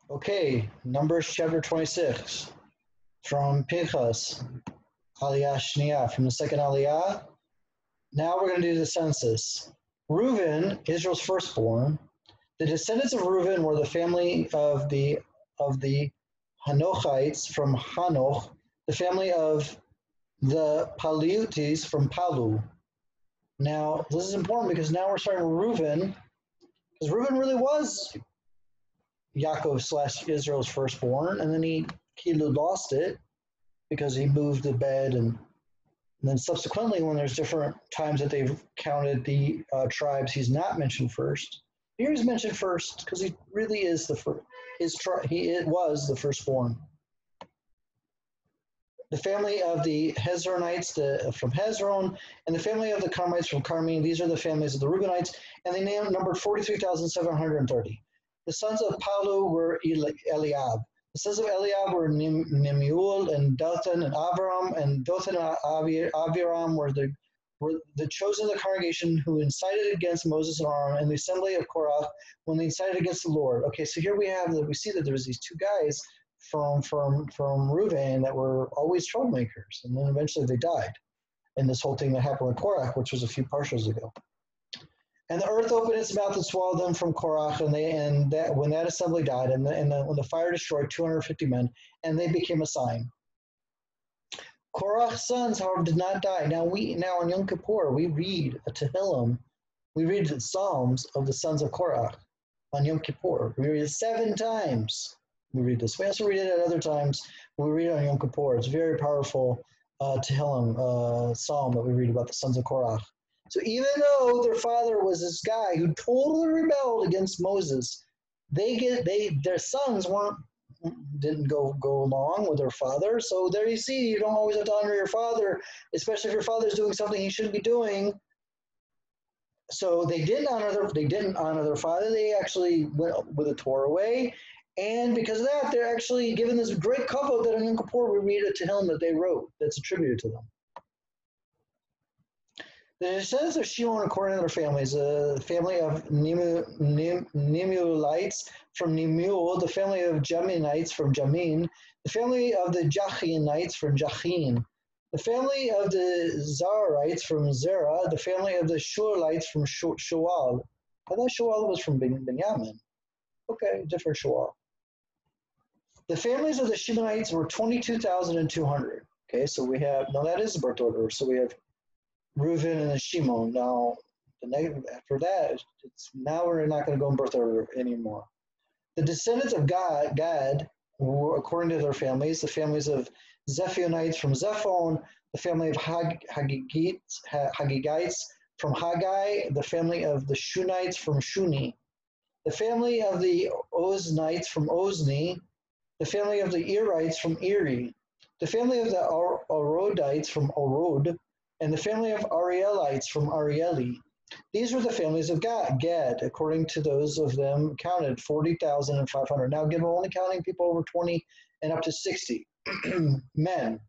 Okay, Numbers chapter 26 from Pinkas, aliyah shniya, from the second aliyah. Now we're going to do the census. Reuben, Israel's firstborn. The descendants of Reuben were the family of the Hanochites from Hanoch, the family of the Paleutis from Palu. Now, this is important because now we're starting with Reuben, because Reuben really was Yaakov slash Israel's firstborn, and then he lost it because he moved the bed, and then subsequently, when there's different times that they've counted the tribes, he's not mentioned first. Here he's mentioned first because he really is the first. Was the firstborn. The family of the Hezronites from Hezron, and the family of the Carmites from Carmine. These are the families of the Reubenites, and they numbered 43,730. The sons of Palu were Eliab. The sons of Eliab were Nemuel and Dathan and Abiram, and Dathan and Abiram were the chosen of the congregation who incited against Moses and Aaron in the assembly of Korah when they incited against the Lord. Okay, so here we see that there's these two guys from Reuven that were always troublemakers, and then eventually they died in this whole thing that happened with Korah, which was a few parshas ago. And the earth opened its mouth and swallowed them from Korah, and when that assembly died, and when the fire destroyed 250 men, and they became a sign. Korah's sons, however, did not die. Now on Yom Kippur we read a Tehillim, we read the Psalms of the sons of Korah on Yom Kippur. We read it 7 times. We read this. We also read it at other times. We read it on Yom Kippur. It's a very powerful Tehillim psalm that we read about the sons of Korah. So even though their father was this guy who totally rebelled against Moses, their sons didn't go along with their father. So there you see, you don't always have to honor your father, especially if your father's doing something he shouldn't be doing. So they didn't honor their father. They actually went with the Torah way. And because of that, they're actually given this great kavod that on Yom Kippur we read a Tehillim that they wrote that's attributed to them. The descendants of Shimon according to their families, the family of Nemuelites from Nemuel, the family of Jaminites from Jamin, the family of the Jachinites from Jachin, the family of the Zarites from Zerah, the family of the Shualites from Shual. I thought Shual was from Benjamin. Okay, different Shual. The families of the Shimonites were 22,200. Okay, so we have, now that is the birth order. So we have Reuven and Shimon. Now, after that, now we're not going to go in birth order anymore. The descendants of Gad were, according to their families, the families of Zephionites from Zephon, the family of Hagigites from Haggai, the family of the Shunites from Shuni, the family of the Oznites from Ozni, the family of the Erites from Eri, the family of the Arodites from Orod, and the family of Arielites from Arieli. These were the families of Gad, according to those of them counted, 40,500. Now, again, we're only counting people over 20 and up to 60 men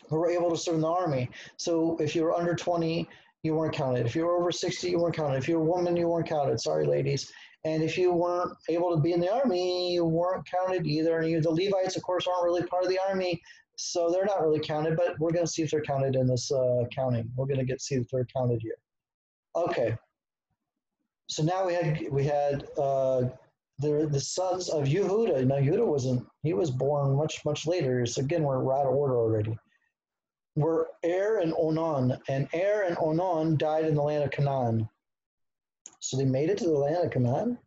who were able to serve in the army. So if you were under 20, you weren't counted. If you were over 60, you weren't counted. If you were a woman, you weren't counted. Sorry, ladies. And if you weren't able to be in the army, you weren't counted either. And the Levites, of course, aren't really part of the army, so they're not really counted, but we're going to see if they're counted in this counting. We're going to see if they're counted here. Okay. So now we had the sons of Yehuda. Now Yehuda he was born much later. So again, we're out of order already. Were Er and Onan, and Er and Onan died in the land of Canaan. So they made it to the land of Canaan.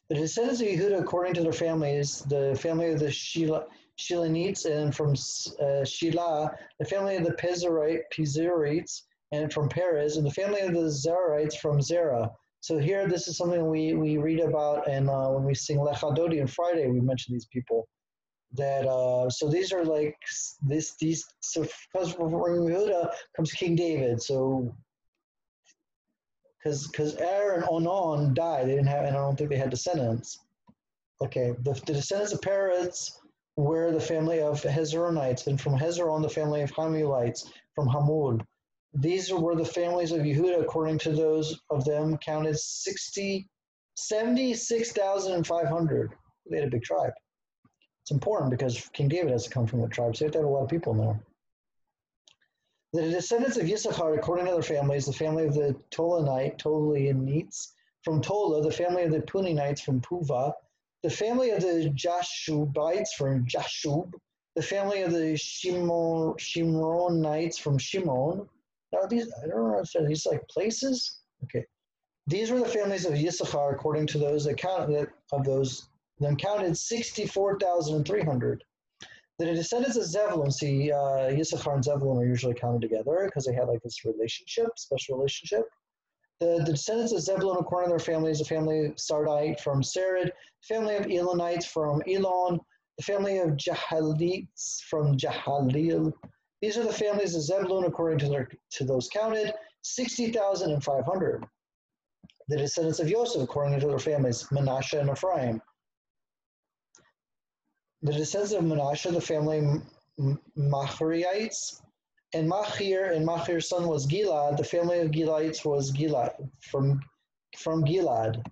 The descendants of Yehuda, according to their families, the family of the Shilonites, and from Shelah, the family of the Pizerites, and from Perez, and the family of the Zeraites from Zerah. So here, this is something we read about, and when we sing Lech Adodi on Friday, we mention these people. That so these are like these. So because from Yehuda comes King David. So because Er and Onan died, they didn't have, and I don't think they had descendants. Okay, the descendants of Perez were the family of Hezronites, and from Hezron the family of Hamulites from Hamul. These were the families of Yehuda, according to those of them counted 60 76,500. They had a big tribe. It's important because King David has to come from a tribe, so you have to have a lot of people in there. The descendants of Issachar, according to their families, the family of the Tolaites from Tola, the family of the Punites from Puva, the family of the Jashubites from Jashub, the family of the Shimronites from Shimon. Now these, I don't know if these like places. Okay, these were the families of Issachar, according to those that counted of those. Then counted 64,300. The descendants of Zebulun, see, Issachar and Zebulun are usually counted together because they had like this relationship, special relationship. The descendants of Zebulun, according to their families, the family of Sardite from Sarid, the family of Elonites from Elon, the family of Jahalites from Jahalil. These are the families of Zebulun, according to those counted, 60,500. The descendants of Joseph, according to their families, Manasseh and Ephraim. The descendants of Manasseh, the family Machirites, and Machir's son was Gilad. The family of Giladites was Gilad from Gilad.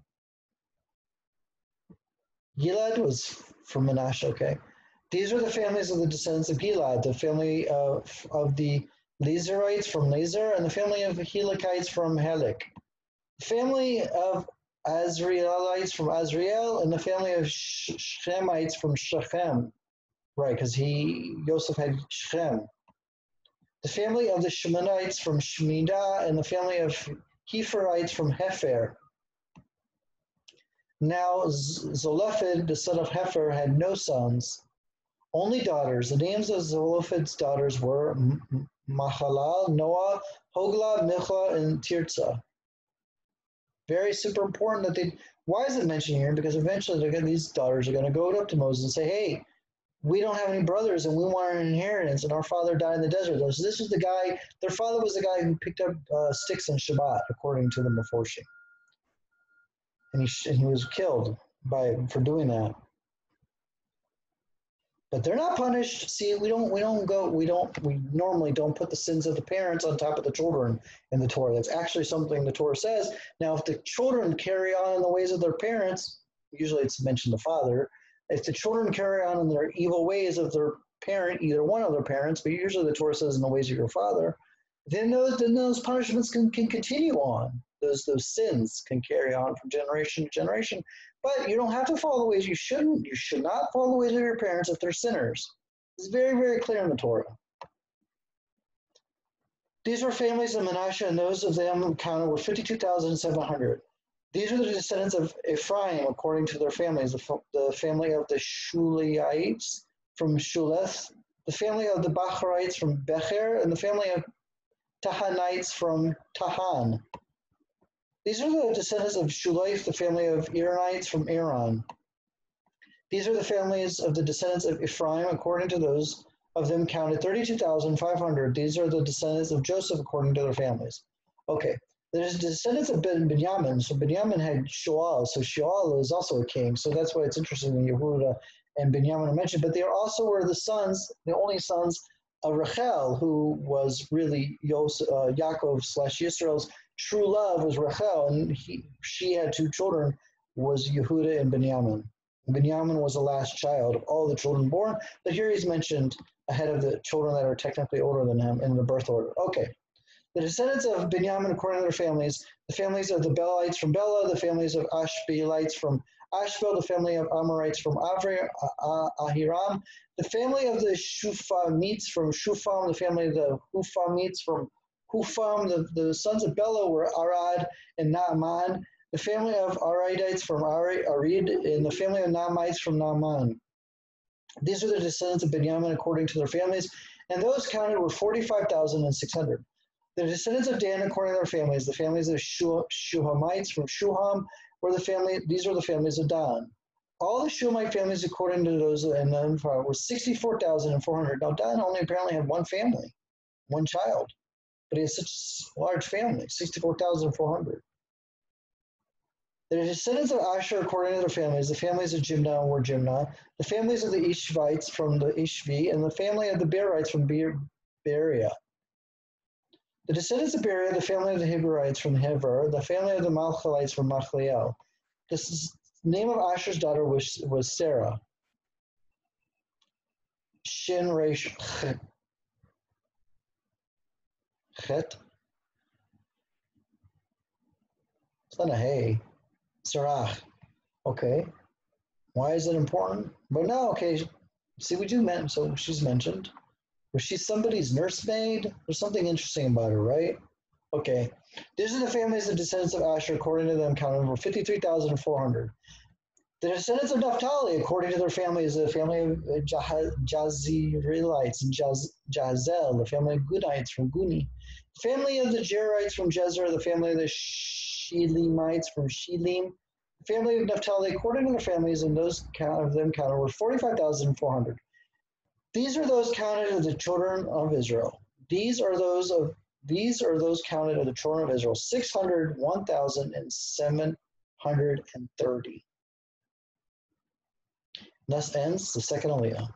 Gilad was from Manasseh. Okay, these are the families of the descendants of Gilad. The family of the Lazarites from Lazar, and the family of Helikites from Helik. The family of Azraelites from Azrael, and the family of Shechemites from Shechem. Right, because Joseph had Shechem. The family of the Shemonites from Shemidah, and the family of Hepherites from Hefer. Now Zelophehad, the son of Hefer, had no sons, only daughters. The names of Zelophehad's daughters were Mahalal, Noah, Hoglah, Milcah, and Tirzah. Very super important that they. Why is it mentioned here? Because eventually these daughters are going to go up to Moses and say, "Hey, we don't have any brothers, and we want an inheritance, and our father died in the desert." So this was the guy. Their father was the guy who picked up sticks on Shabbat, according to the Meforshim, and he was killed for doing that. But they're not punished. See, we normally don't put the sins of the parents on top of the children in the Torah. That's actually something the Torah says. Now, if the children carry on in the ways of their parents, usually it's mentioned the father. If the children carry on in their evil ways of their parent, either one of their parents, but usually the Torah says in the ways of your father, then those punishments can continue on. Those sins can carry on from generation to generation. But you don't have to follow the ways you shouldn't. You should not follow the ways of your parents if they're sinners. It's very, very clear in the Torah. These were families of Manasseh, and those of them counted were 52,700. These are the descendants of Ephraim, according to their families. The family of the Shuliites from Shuleth, the family of the Bacharites from Becher, and the family of Tahanites from Tahan. These are the descendants of Shuleith, the family of Iranites from Iran. These are the families of the descendants of Ephraim, according to those of them counted 32,500. These are the descendants of Joseph, according to their families. Okay, there's descendants of Benjamin. So Benjamin had Shoal, so Shoal is also a king. So that's why it's interesting when Yehuda and Benjamin are mentioned. But they also were the only sons of Rachel, who was really Yaakov/Yisrael's true love was Rachel, and she had two children, was Yehuda and Benjamin. Benjamin was the last child of all the children born, but here he's mentioned ahead of the children that are technically older than him in the birth order. Okay. The descendants of Benjamin, according to their families, the families of the Belites from Bela, the families of Ashbelites from Ashbel, the family of Amorites from Ahiram, the family of the Shufamites from Shufam, the family of the Hufamites from Hufam, the sons of Bela were Arad and Naaman, the family of Aridites from Arid, and the family of Naamites from Naaman. These are the descendants of Benjamin according to their families, and those counted were 45,600. The descendants of Dan according to their families, the families of Shuhamites from Shuham these were the families of Dan. All the Shuhamite families according to those and then were 64,400. Now Dan only apparently had one family, one child. But he has such a large family, 64,400. The descendants of Asher, according to their families, the families of Jimnah were Jimnah, the families of the Ishvites from the Ishvi, and the family of the Berites from Beria. The descendants of Beria, the family of the Heberites from Heber, the family of the Malchalites from Machliel. Name of Asher's daughter was Sarah. Shin Resh Chet. It's not a hey. Sarah. Okay. Why is it important? But no, okay. See, we do mention, so she's mentioned. Was she somebody's nursemaid? There's something interesting about her, right? Okay. These are the families of descendants of Asher, according to them, counted over 53,400. The descendants of Naphtali, according to their family, is the family of Jazreelites and Jazel, the family of Gunites from Guni. The family of the Jerites from Jezer, the family of the Shelemites from Shelim. The family of Naphtali, according to their families, and those of them counted were 45,400. These are those counted of the children of Israel. These are those counted of the children of Israel, 601,730. Thus ends the second aliyah.